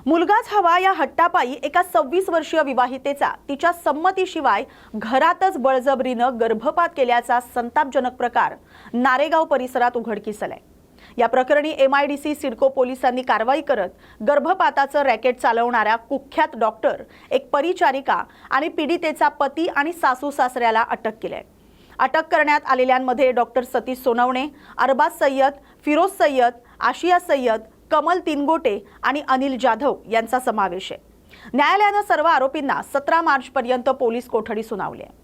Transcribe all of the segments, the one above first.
मुलगाच हवा या हट्टापायी एका 26 वर्षीय विवाहितेचा तिच्या संमतीशिवाय घरातच बळजबरीनं गर्भपात केल्याचा संतापजनक प्रकार नारेगाव परिसरात उघडकीस आलाय। या प्रकरणी MIDC सिडको पोलिसांनी कारवाई करत गर्भपाताचं रॅकेट चालवणाऱ्या कुख्यात डॉक्टर, एक परिचारिका आणि पीडितेचा पती आणि सासू सासऱ्याला अटक केली आहे। अटक करण्यात आलेल्यांमध्ये डॉक्टर सतीश सोनवणे, अरबाज सय्यद, फिरोज सय्यद, आशिया सय्यद, कमल तिनगोटे आणि अनिल जाधव यांचा समावेश आहे। न्यायालयाने सर्व आरोपींना 17 मार्च पर्यंत पोलीस कोठडी सुनावली आहे।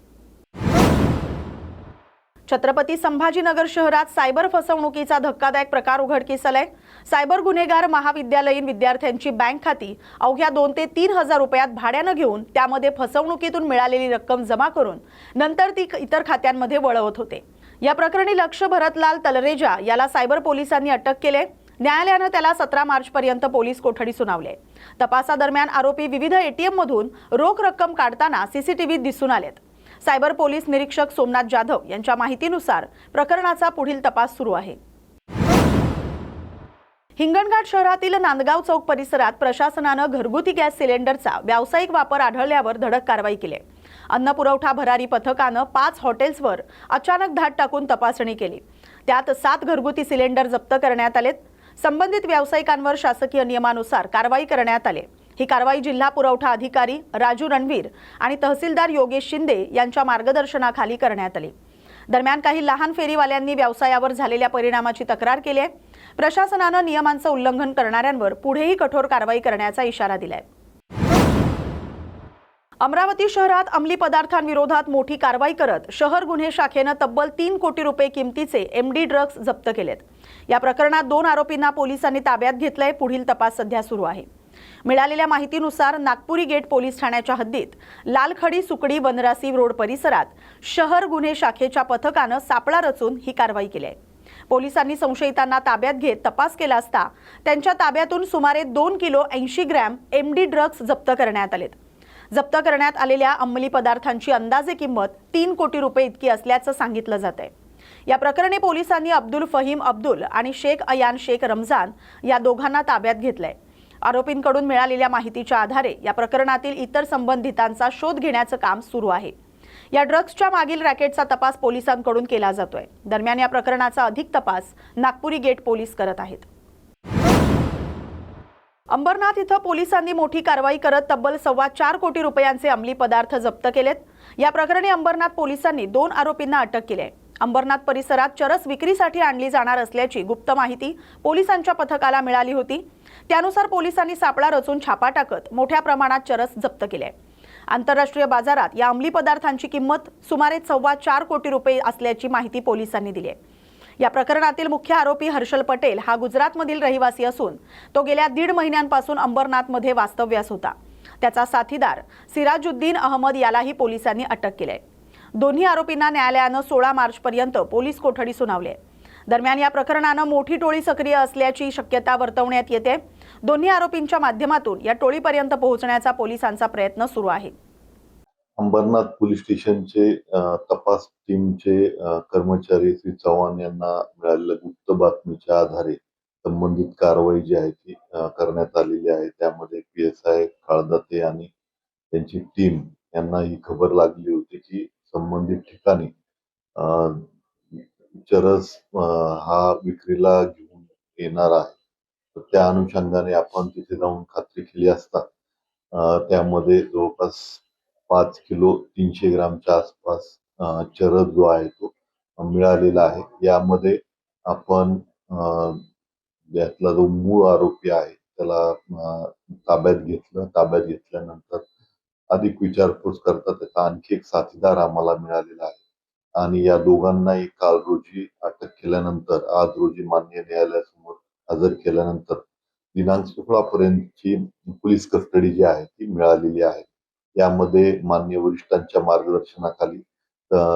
छत्रपती संभाजीनगर शहरात सायबर फसवणुकीचा धक्कादायक प्रकार उघडकीस आलाय। सायबर गुन्हेगार महाविद्यालयीन विद्यार्थ्यांची बँक खाती अवघ्या 2 ते 3 हजार रुपयात भाड्याने घेऊन त्यामध्ये फसवणुकीतून मिळालेली रक्कम जमा करून नंतर ती इतर खात्यांमध्ये वळवत होते। या प्रकरणी लक्ष भरतलाल तलरेजा याला सायबर पोलिसांनी अटक केले। न्यायालयाने त्याला 17 मार्च पर्यंत पोलीस कोठडी सुनावली। तपासादरम्यान आरोपी विविध ATM मधून रोख रक्कम काढताना CCTVत दिसून आलेत। सायबर पोलीस निरीक्षक सोमनाथ जाधव यांच्या माहितीनुसार प्रकरणाचा पुढील तपास सुरू आहे। हिंगणघाट शहरातील नांदगाव चौक परिसरात प्रशासनाने घरगुती गॅस सिलेंडरचा व्यावसायिक वापर आढळल्यावर धडक कारवाई केली। अन्न पुरवठा भरारी पथकाने 5 हॉटेल्सवर अचानक धाड टाकून तपासणी केली। त्यात 7 घरगुती सिलेंडर जप्त करण्यात आलेत। संबंधित व्यावसायिकांवर शासकीय नियमानुसार कारवाई करण्यात आली। ही कारवाई जिल्हा पुरवठा अधिकारी राजू रणवीर आणि तहसीलदार योगेश शिंदे यांच्या मार्गदर्शनाखाली करण्यात आली। दरम्यान काही लहान फेरीवाल्यांनी व्यवसायावर झालेल्या परिणामाची तक्रार केली आहे। प्रशासनाने नियमांचे उल्लंघन करणाऱ्यांवर पुढेही कठोर कारवाई करण्याचा इशारा दिलाय। अमरावती शहरात अंमली पदार्थांविरोधात मोठी कारवाई करत शहर गुन्हे शाखेने तब्बल 3 कोटी रुपये किमतीचे MD ड्रग्ज जप्त केलेत। या प्रकरणात 2 आरोपींना पोलिसांनी ताब्यात घेतलंय। पुढील तपास सध्या सुरू आहे। मिळालेल्या माहितीनुसार नागपुरी गेट पोलीस ठाण्याच्या हद्दीत लालखडी सुकडी वनरासी रोड परिसरात शहर गुन्हे शाखेच्या पथकाने सापळा रचून ही कारवाई केली आहे। पोलिसांनी संशयितांना ताब्यात घेत तपास केला असता त्यांच्या ताब्यातून सुमारे 2 किलो 80 ग्रॅम MD ड्रग्ज जप्त करण्यात आलेत। जप्त करण्यात आलेल्या अंमली पदार्थांची अंदाजे किंमत 3 कोटी रुपये इतकी असल्याचं सांगितलं जातंय। या प्रकरणी पोलिसांनी अब्दुल फहीम अब्दुल आणि शेख अयान शेख रमजान या दोघांना ताब्यात घेतलंय। आरोपींकडून मिळालेल्या माहितीच्या आधारे या प्रकरणातील इतर संबंधितांचा शोध घेण्याचं काम सुरू आहे। या ड्रग्जच्या मागील रॅकेटचा तपास पोलिसांकडून केला जातोय। दरम्यान या प्रकरणाचा अधिक तपास नागपुरी गेट पोलीस करत आहेत। अंबरनाथ इथं पोलिसांनी मोठी कारवाई करत तब्बल 4.25 कोटी रुपयांचे अंमली पदार्थ जप्त केलेत। या प्रकरणी अंबरनाथ पोलिसांनी 2 आरोपींना अटक केली आहे। अंबरनाथ परिसरात चरस विक्रीसाठी आणली जाणार असल्याची गुप्त माहिती पोलिसांच्या पथकाला मिळाली होती। त्यानुसार पोलिसांनी सापळा रचून छापा टाकत मोठ्या प्रमाणात चरस जप्त केले। आंतरराष्ट्रीय बाजारात या अंमली पदार्थांची किंमत सुमारे 4.25 कोटी रुपये असल्याची माहिती पोलिसांनी दिली आहे। या प्रकरणातील मुख्य आरोपी हर्षल पटेल हा गुजरातमधील रहिवासी असून तो गेल्या 1.5 महिन्यांपासून अंबरनाथमध्ये वास्तव्यास होता। त्याचा साथीदार सिराजुद्दीन अहमद यालाही पोलिसांनी अटक केली आहे। दोन्ही आरोपींना न्यायालयाने 16 मार्च पर्यंत पोलीस कोठडी सुनावली आहे। दरम्यान या प्रकरणाने मोठी टोळी सक्रिय असल्याची शक्यता वर्तवण्यात येते। दोन्ही आरोपींच्या माध्यमातून या टोळीपर्यंत पोहोचण्याचा पोलिसांचा प्रयत्न सुरू आहे। अंबरनाथ पोलीस स्टेशनचे तपास टीमचे कर्मचारी श्री चव्हाण यांना मिळालेल्या गुप्त बातमीच्या आधारे संबंधित कारवाई जी आहे ती करण्यात आलेली आहे। त्यामध्ये PSI काळदाते आणि त्यांची टीम यांना ही खबर लागली होती की संबंधित ठिकाणी चरस हा विक्रीला घेऊन येणार आहे। तर त्या अनुषंगाने आपण तिथे जाऊन खात्री केली असता त्यामध्ये जवळपास 5 किलो 300 ग्रामच्या आसपास चरस जो आहे तो मिळालेला आहे। यामध्ये आपण यातला जो मूळ आरोपी आहे त्याला ताब्यात घेतलं। ताब्यात घेतल्यानंतर अधिक विचारपूस करता त्याचा आणखी एक साथीदार आम्हाला मिळालेला आहे आणि या दोघांनाही काल रोजी अटक केल्यानंतर आज रोजी माननीय न्यायालयासमोर हजर केल्यानंतर दिनांक 16 पर्यंतची पोलीस कस्टडी जी आहे ती मिळालेली आहे। यामध्ये माननीय वरिष्ठांच्या मार्गदर्शनाखाली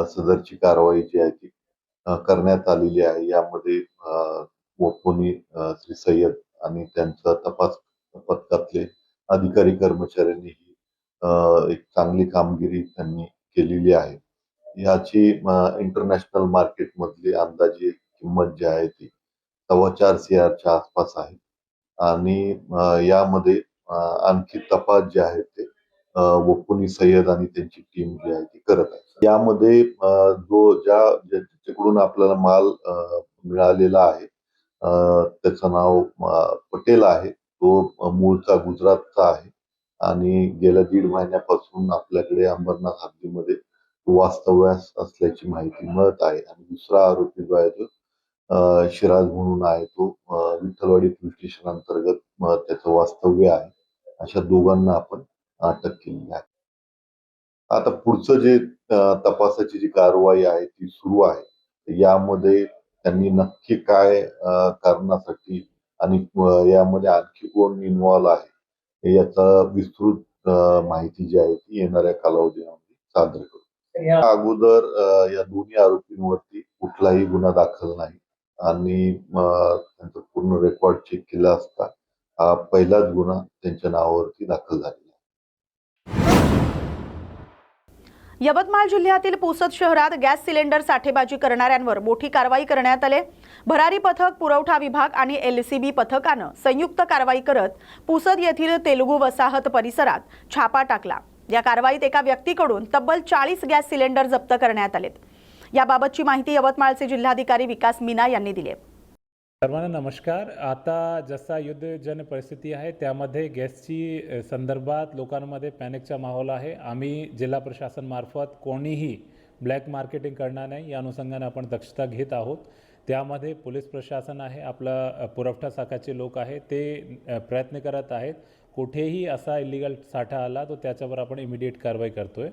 सदरची कारवाई जी आहे ती करण्यात आलेली आहे। यामध्ये वफोनी श्री सय्यद आणि त्यांचा तपास पथकातले अधिकारी कर्मचाऱ्यांनी एक चांगली कामगिरी त्यांनी केलेली आहे। याची इंटरनॅशनल मार्केट मधली अंदाजे किंमत जी आहे ती 4.25 CRच्या आसपास आहे आणि यामध्ये आणखी तपास जे आहे ते वकुनी सय्यद आणि त्यांची टीम जी आहे ती करत आहे. यामध्ये ज्याच्याकडून आपल्याला माल मिळालेला आहे त्याचं नाव पटेल आहे. तो मूळचा गुजरातचा आहे आणि गेल्या 1.5 महिन्यापासून आपल्याकडे अंबरनाथ हद्दीमध्ये वास्तव्यास असल्याची माहिती मिळत आहे. आणि दुसरा आरोपी जो आहे तो शिराज म्हणून आहे, तो विठ्ठलवाडी पोलीस स्टेशन अंतर्गत त्याचं वास्तव्य आहे. अशा दोघांना आपण अटक केली आहे. आता पुढचं जे तपासाची जी कारवाई आहे ती सुरू आहे. यामध्ये त्यांनी नक्की काय कारणासाठी आणि यामध्ये आणखी कोण इन्व्हॉल्व आहे याचा विस्तृत माहिती जी आहे ती येणाऱ्या कालावधीमध्ये सादर करू. या अगोदर या दोन्ही आरोपींवरती कुठलाही गुन्हा दाखल नाही आणि त्यांचं पूर्ण रेकॉर्ड चेक केला असता हा पहिलाच गुन्हा त्यांच्या नावावरती दाखल झालेला. यवतमाळ जिल्ह्यातील पुसद शहरात गॅस सिलेंडर साठेबाजी करणाऱ्यांवर मोठी कारवाई करण्यात आली. भरारी पथक, पुरवठा विभाग आणि एलसीबी पथकानं संयुक्त कारवाई करत पुसद येथील तेलुगू वसाहत परिसरात छापा टाकला. या कारवाईत एका व्यक्तीकडून तब्बल 40 गॅस सिलेंडर जप्त करण्यात आलेत. याबाबतची माहिती यवतमाळचे जिल्हाधिकारी विकास मीना यांनी दिली. सर्वांना नमस्कार. आता जसा युद्धजन्य परिस्थिती आहे त्यामध्ये गॅसची संदर्भात लोकांमध्ये पॅनिकचा माहोल आहे. आम्ही जिल्हा प्रशासनामार्फत कोणीही ब्लॅक मार्केटिंग करणार नाही या अनुषंगाने आपण दक्षता घेत आहोत. त्यामध्ये पोलीस प्रशासन आहे, आपला पुरवठा शाखाचे लोक आहे, ते प्रयत्न करत आहेत. कुठेही असा इलिगल साठा आला तर त्याच्यावर आपण इमिडिएट कारवाई करतोय.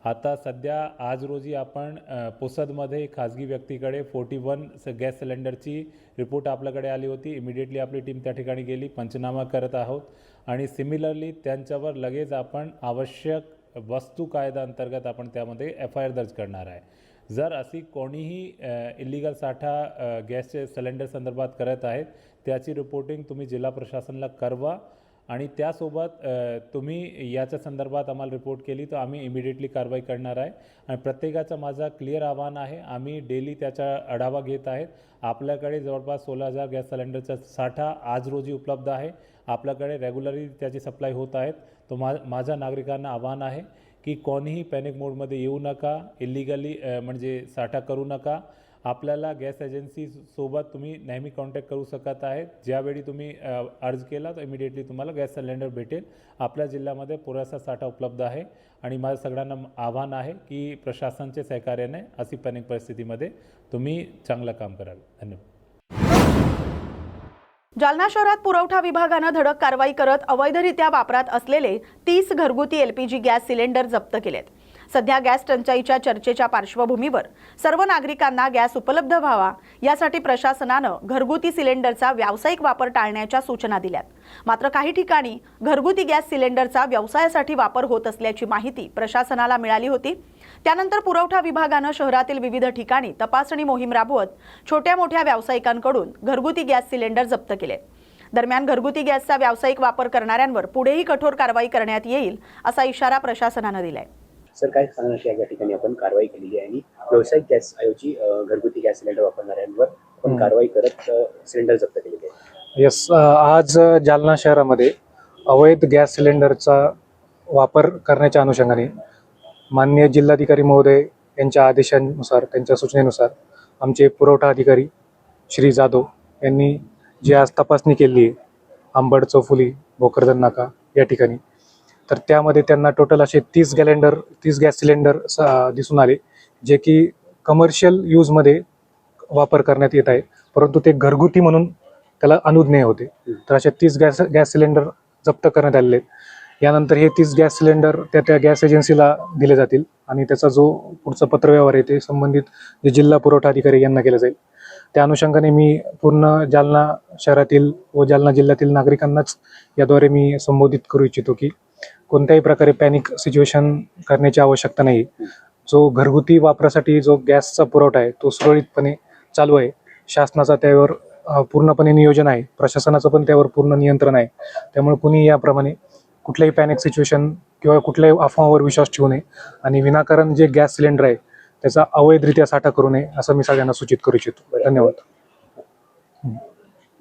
आता सध्या आज रोजी आपण पुसदमध्ये खाजगी व्यक्तीकडे 41 गॅस सिलेंडरची रिपोर्ट आपल्याकडे आली होती. इमिडिएटली आपली टीम त्या ठिकाणी गेली, पंचनामा करत आहोत आणि सिमिलरली त्यांच्यावर लगेच आपण आवश्यक वस्तू कायदा अंतर्गत आपण त्यामध्ये FIR दर्ज करणार आहे. जर अशी कोणीही इलिगल साठा गॅसचे सिलेंडर संदर्भात करत आहेत त्याची रिपोर्टिंग तुम्ही जिल्हा प्रशासनाला करवा आणि त्यासोबत तुम्ही याच्या संदर्भात आम्हाला रिपोर्ट केली तर आम्ही इमिडिएटली कारवाई करणार आहे. आणि प्रत्येकाचं माझा क्लिअर आव्हान आहे, आम्ही डेली त्याचा आढावा घेत आहेत. आपल्याकडे जवळपास 16,000 गॅस सिलेंडरचा साठा आज रोजी उपलब्ध आहे. आपल्याकडे रेग्युलरली त्याची सप्लाय होत आहेत. तो माझ्या नागरिकांना आव्हान आहे की कोणीही पॅनिक मोडमध्ये येऊ नका, इलिगली म्हणजे साठा करू नका. आपल्याला गॅस एजन्सी सोबत तुम्ही नेहमी कॉन्टॅक्ट करू शकत आहेत. ज्यावेळी तुम्ही अर्ज केला तर इमिडिएटली तुम्हाला गॅस सिलेंडर भेटेल. आपल्या जिल्ह्यामध्ये पुरेसा साठा उपलब्ध आहे आणि माझं सगळ्यांना आव्हान आहे की प्रशासनाच्या सहकार्याने अशी पॅनिक परिस्थितीमध्ये तुम्ही चांगलं काम कराल. धन्यवाद. जालना शहरात पुरवठा विभागानं धडक कारवाई करत अवैधरित्या वापरात असलेले 30 घरगुती LPG गॅस सिलेंडर जप्त केलेत. सध्या गॅस टंचाईच्या चर्चेच्या पार्श्वभूमीवर सर्व नागरिकांना गॅस उपलब्ध व्हावा यासाठी प्रशासनानं घरगुती सिलेंडरचा व्यावसायिक वापर टाळण्याच्या सूचना दिल्यात. मात्र काही ठिकाणी घरगुती गॅस सिलेंडरचा व्यवसायासाठी वापर होत असल्याची माहिती प्रशासनाला मिळाली होती. त्यानंतर पुरवठा विभागानं शहरातील विविध ठिकाणी तपासणी मोहीम राबवत छोट्या मोठ्या व्यावसायिकांकडून घरगुती गॅस सिलेंडर जप्त केले. दरम्यान घरगुती गॅसचा व्यावसायिक वापर करणाऱ्यांवर पुढेही कठोर कारवाई करण्यात येईल असा इशारा प्रशासनानं दिलाय. सर, काय सांगणार की या ठिकाणी आपण कारवाई केलेली आहे आणि व्यावसायिक गॅस ऐवजी घरगुती गॅस सिलेंडर वापरणाऱ्यांवर आपण कारवाई करत सिलेंडर जप्त केलेले आहे. येस, आज जालना शहरामध्ये अवैध गॅस सिलेंडरचा वापर करण्याच्या अनुषंगाने माननीय जिल्हाधिकारी महोदय यांच्या आदेशानुसार, त्यांच्या सूचनेनुसार आमचे पुरवठा अधिकारी श्री जाधव यांनी जी आज तपासणी केली आहे अंबड, चौफुली, भोकरदन नाका या ठिकाणी, तर त्यामध्ये त्यांना टोटल असे 30 गॅस सिलेंडर दिसून आले जे की कमर्शियल यूजमध्ये वापर करण्यात येत आहे, परंतु ते घरगुती म्हणून त्याला अनुज्ञेय होते. तर असे 30 गॅस सिलेंडर जप्त करण्यात आलेले आहेत. यानंतर हे 30 गॅस सिलेंडर त्या गॅस एजन्सीला दिले जातील आणि त्याचा जो पुढचा पत्रव्यवहार आहे ते संबंधित जे जिल्हा पुरवठा अधिकारी यांना केलं जाईल. त्या अनुषंगाने मी पूर्ण जालना शहरातील व जालना जिल्ह्यातील नागरिकांनाच याद्वारे मी संबोधित करू इच्छितो की कोणत्याही प्रकारे पॅनिक सिच्युएशन करण्याची आवश्यकता नाही. जो घरगुती वापरासाठी जो गॅसचा पुरवठा आहे तो सुरळीतपणे चालू आहे. शासनाचा त्यावर पूर्णपणे नियोजन आहे, प्रशासनाचं पण त्यावर पूर्ण नियंत्रण आहे. त्यामुळे कुणी याप्रमाणे कुठल्याही पॅनिक सिच्युएशन किंवा कुठल्याही अफवावर विश्वास ठेवू नये आणि विनाकारण जे गॅस सिलेंडर आहे त्याचा अवैधरित्या साठा करू नये असं मी सगळ्यांना सूचित करू इच्छितो. धन्यवाद.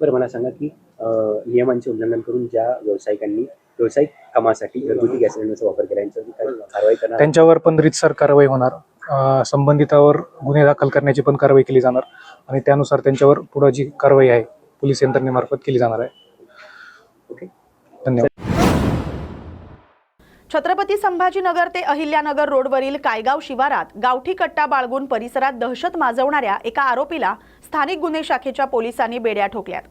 बरं, मला सांगा की नियमांचे उल्लंघन करून ज्या व्यावसायिकांनी व्यावसायिक कामासाठी घरगुती गॅस सिलेंडरचा वापर केला यांच्यावरती काय कारवाई करणार? त्यांच्यावर पण रीतसर कारवाई होणार. संबंधितावर गुन्हे दाखल करण्याची पण कारवाई केली जाणार आणि त्यानुसार त्यांच्यावर पुढे जी कारवाई आहे पोलीस यंत्रणेमार्फत केली जाणार आहे. ओके. धन्यवाद. छत्रपती संभाजीनगर ते अहिल्यानगर रोडवरील कायगाव शिवारात गावठी कट्टा बाळगून परिसरात दहशत माजवणाऱ्या एका आरोपीला स्थानिक गुन्हे शाखेच्या पोलिसांनी बेड्या ठोकल्यात.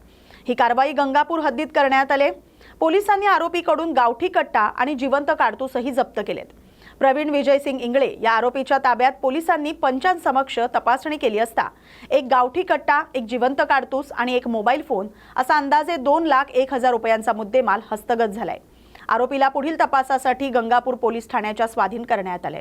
ही कारवाई गंगापूर हद्दीत करण्यात आली. पोलिसांनी आरोपीकडून गावठी कट्टा आणि जिवंत काडतूसही जप्त केलेत. प्रवीण विजयसिंग इंगळे या आरोपीच्या ताब्यात पोलिसांनी पंचांसमक्ष तपासणी केली असता एक गावठी कट्टा, एक जिवंत काडतूस आणि एक मोबाईल फोन असा अंदाजे 2,01,000 रुपयांचा मुद्देमाल हस्तगत झालाय. आरोपीला पुढील तपासासाठी गंगापूर पोलीस ठाण्याच्या स्वाधीन करण्यात आले.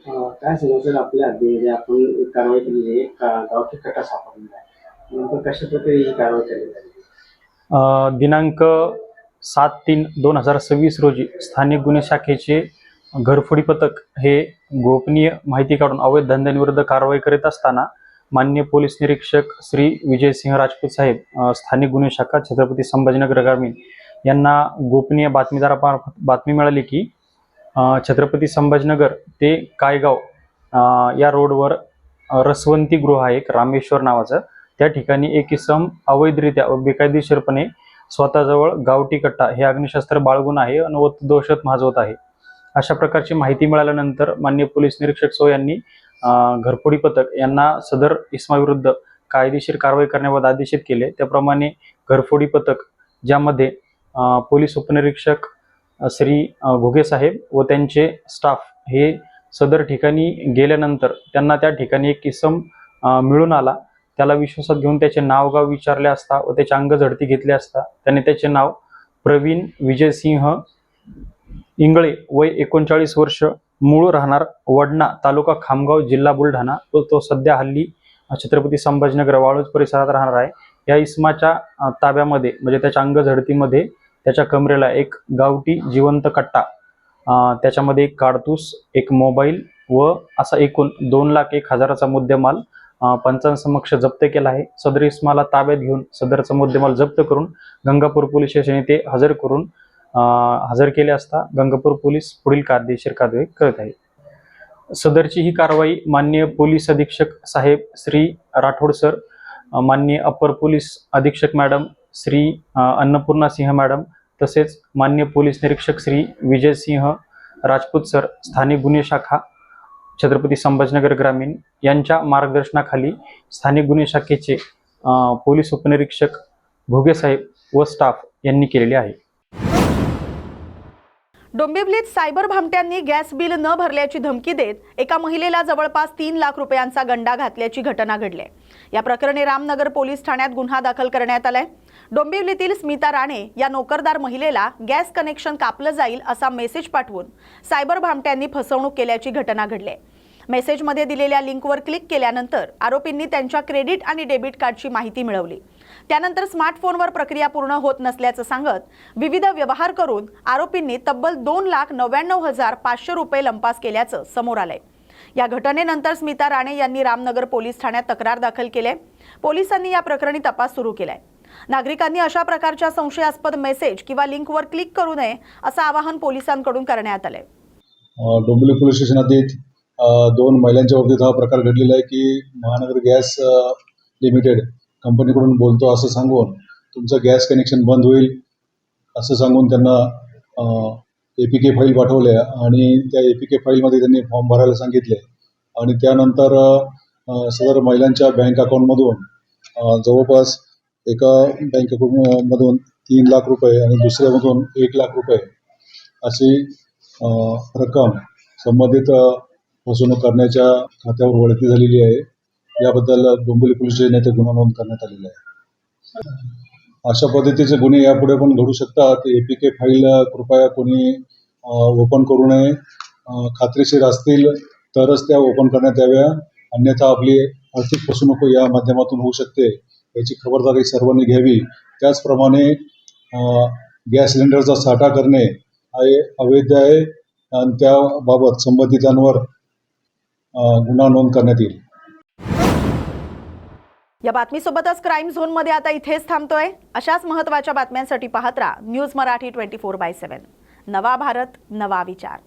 काय समजलं आपल्या हद्दीमध्ये आपण एक कारवाई केलेली आहे, गावठी कट्टा सापडलेला आहे. नेमकं कशा प्रकारे ही कारवाई केली झाली? दिनांक 7/3/2026 रोजी स्थानिक गुन्हे शाखेचे घरफोडी पथक हे गोपनीय माहिती काढून अवैध धंद्यांविरुद्ध कारवाई करीत असताना माननीय पोलीस निरीक्षक श्री विजयसिंह राजपूत साहेब, स्थानिक गुन्हे शाखा छत्रपती संभाजीनगर ग्रामीण यांना गोपनीय बातमीदारामार्फत बातमी मिळाली की छत्रपती संभाजीनगर ते कायगाव या रोडवर रसवंती गृह आहे एक रामेश्वर नावाचं. त्या ठिकाणी एक इसम अवैधरित्या व बेकायदेशीरपणे स्वतःजवळ गावठी कट्टा हे अग्निशस्त्र बाळगून आहे आणि दहशत माजवत आहे. अशा प्रकारची माहिती मिळाल्यानंतर माननीय पोलीस निरीक्षक सो यांनी घरफोडी पथक यांना सदर इसमाविरुद्ध कायदेशीर कारवाई करण्याबाबत आदेशित केले. त्याप्रमाणे घरफोडी पथक ज्यामध्ये पोलीस उपनिरीक्षक श्री घुगे साहेब व त्यांचे स्टाफ हे सदर ठिकाणी गेल्यानंतर त्यांना त्या ठिकाणी एक इसम मिळून आला. त्याला विश्वासात घेऊन त्याचे नाव गाव विचारले असता व त्याची अंगझडती घेतली असता त्याने त्याचे नाव प्रवीण विजयसिंह इंगळे, वय 39 वर्ष, मूळ राहणार वडना, तालुका खामगाव, जिल्हा बुलढाणा, तो सध्या हल्ली छत्रपती संभाजीनगर वाळूज परिसरात राहणार आहे. या इसमाच्या ताब्यामध्ये म्हणजे त्याच्या अंगझडतीमध्ये त्याच्या कमरेला एक गावठी जिवंत कट्टा, त्याच्यामध्ये एक काडतूस, एक मोबाईल व असा एकूण 2,01,000चा मुद्देमाल पंचांसमक्ष जप्त केला आहे. सदर इसमाला ताब्यात घेऊन सदरचा मुद्देमाल जप्त करून गंगापूर पोलीस स्टेशन येथे हजर केले असता गंगापूर पोलीस पुढील कायदेशीर कारवाई करत आहे. सदरची ही कारवाई माननीय पोलीस अधीक्षक साहेब श्री राठोड सर, माननीय अपर पोलीस अधीक्षक मॅडम श्री अन्नपूर्णा सिंह मॅडम तसेच माननीय पोलीस निरीक्षक श्री विजयसिंह राजपूत सर, स्थानिक गुन्हे शाखा छत्रपती संभाजीनगर ग्रामीण यांच्या मार्गदर्शनाखाली स्थानिक गुन्हे शाखेचे पोलीस उपनिरीक्षक घुगे साहेब व स्टाफ यांनी केलेले आहे. डोंबिवलीत सायबर भामट्यांनी गॅस बिल न भरल्याची धमकी देत एका महिलेला जवळपास 3 लाख रुपयांचा गंडा घातल्याची घटना घडली. या प्रकरणी रामनगर पोलीस ठाण्यात गुन्हा दाखल करण्यात आलाय. डोंबिवलीतील स्मिता राणे या नोकरदार महिलेला गॅस कनेक्शन कापलं जाईल असा मेसेज पाठवून सायबर भामट्यांनी फसवणूक केल्याची घटना घडली. मेसेजमध्ये दिलेल्या लिंकवर क्लिक केल्यानंतर आरोपींनी त्यांच्या क्रेडिट आणि डेबिट कार्डची माहिती मिळवली. त्यानंतर स्मार्टफोनवर प्रक्रिया पूर्ण होत नसल्याचं सांगत विविध व्यवहार करून आरोपींनी तब्बल 2,99,500 रुपये लंपास केल्याचं समोर आलंय. या घटनेनंतर स्मिता राणे यांनी रामनगर पोलीस ठाण्यात तक्रार दाखल केली. पोलिसांनी या प्रकरणी तपास सुरू केलाय. नागरिकांनी अशा प्रकारच्या संशयास्पद मेसेज किंवा लिंकवर क्लिक करू नये असं आवाहन पोलिसांकडून करण्यात आलंय. डोंबिवली पोलीस स्टेशन हद्दीत 2 महिलांच्या बाबतीत हा प्रकार घडलेला आहे की महानगर गॅस लिमिटेड कंपनीकडून बोलतो असं सांगून तुमचं गॅस कनेक्शन बंद होईल असं सांगून त्यांना APK फाईल पाठवल्या आणि त्या APK फाईलमध्ये त्यांनी फॉर्म भरायला सांगितले आणि त्यानंतर सदर महिलांच्या बँक अकाउंटमधून जवळपास एका बँक अकाउंटमधून 3 लाख रुपये आणि दुसऱ्यामधून 1 लाख रुपये अशी रक्कम संबंधित फसवणूक करण्याच्या खात्यावर वळती झालेली आहे. याबद्दल डोंबिवली पोलीस स्टेशन येथे गुन्हा नोंद करण्यात आलेला आहे. अशा पद्धतीचे गुन्हे यापुढे पण घडू शकतात. APK फाईल कृपया कोणी ओपन करू नये. खात्रीशीर असतील तरच त्या ओपन करण्यात याव्या, अन्यथा आपली आर्थिक फसवणूक या माध्यमातून होऊ शकते. याची खबरदारी सर्वांनी घ्यावी. त्याचप्रमाणे गॅस सिलेंडरचा साठा करणे हे अवैध आहे आणि त्याबाबत संबंधितांवर गुन्हा नोंद करण्यात येईल. या बातमीसोबतच क्राईम झोनमध्ये आता इथेच थांबतोय. अशाच महत्त्वाच्या बातम्यांसाठी पाहत राहा न्यूज मराठी 24/7. नवा भारत, नवा विचार.